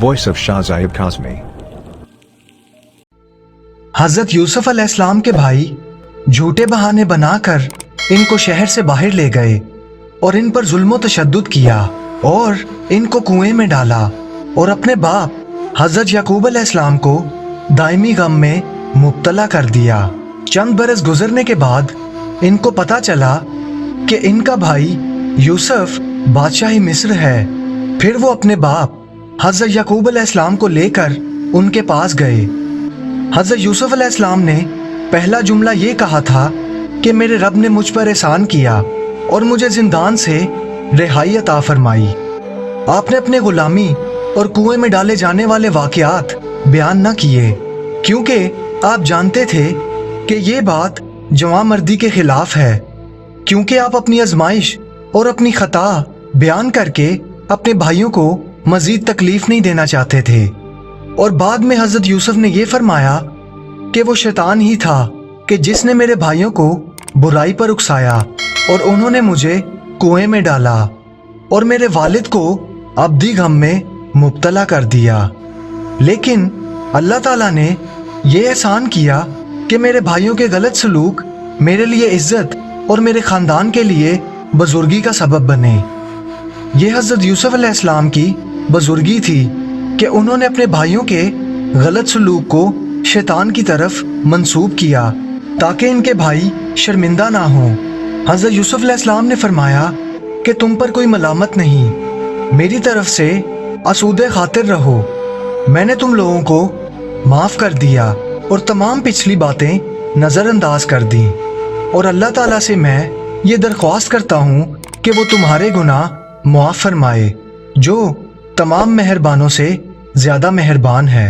voice of Shah Zaid Kazmi. हजरत यूसुफ अलैहिस्सलाम के भाई झूठे बहाने बनाकर इनको शहर से बाहर ले गए और इन पर जुल्म तशद्दुद किया और इनको कुएं में डाला और अपने बाप हजरत याकूब अलैहिस्सलाम को दायमी गम में मुब्तला कर दिया। चंद बरस गुजरने के बाद इनको पता चला कि इनका भाई यूसुफ बादशाही मिस्र है। फिर वो अपने बाप हजरत याकूब अलैहिस्सलाम को लेकर उनके पास गए। हजरत यूसुफ अलैहिस्सलाम ने पहला जुमला ये कहा था कि मेरे रब ने मुझ पर एहसान किया और मुझे जिंदान से रिहाई अता फरमाई। आपने अपने गुलामी और कुएं में डाले जाने वाले वाकयात बयान न किए क्योंकि आप जानते थे कि ये बात जवां मर्दी के खिलाफ है, क्योंकि आप अपनी आजमाइश और अपनी खता बयान करके अपने भाइयों को मजीद तकलीफ नहीं देना चाहते थे। और बाद में हजरत यूसुफ ने यह फरमाया कि वो शैतान ही था कि जिसने मेरे भाइयों को बुराई पर उकसाया और उन्होंने मुझे कुएं में डाला और मेरे वालिद को अब्दी गम में मुब्तला कर दिया। लेकिन अल्लाह ताला ने यह एहसान किया कि मेरे भाइयों के गलत सलूक मेरे लिए इज्जत और मेरे ख़ानदान के लिए बुजुर्गी का सबब बने। यह हज़रत यूसुफ अलैहिस्सलाम की बुजुर्गी थी कि उन्होंने अपने भाइयों के गलत सलूक को शैतान की तरफ मंसूब किया ताकि इनके भाई शर्मिंदा ना हों। हज़रत यूसुफ अलैहिस्सलाम ने फरमाया कि तुम पर कोई मलामत नहीं, मेरी तरफ से आसूदे खातिर रहो, मैंने तुम लोगों को माफ़ कर दिया और तमाम पिछली बातें नज़रअंदाज कर दी। और अल्लाह ताला से मैं ये दरख्वास्त करता हूँ कि वो तुम्हारे गुनाह मुआफ़ फरमाए, जो तमाम मेहरबानों से ज़्यादा मेहरबान है।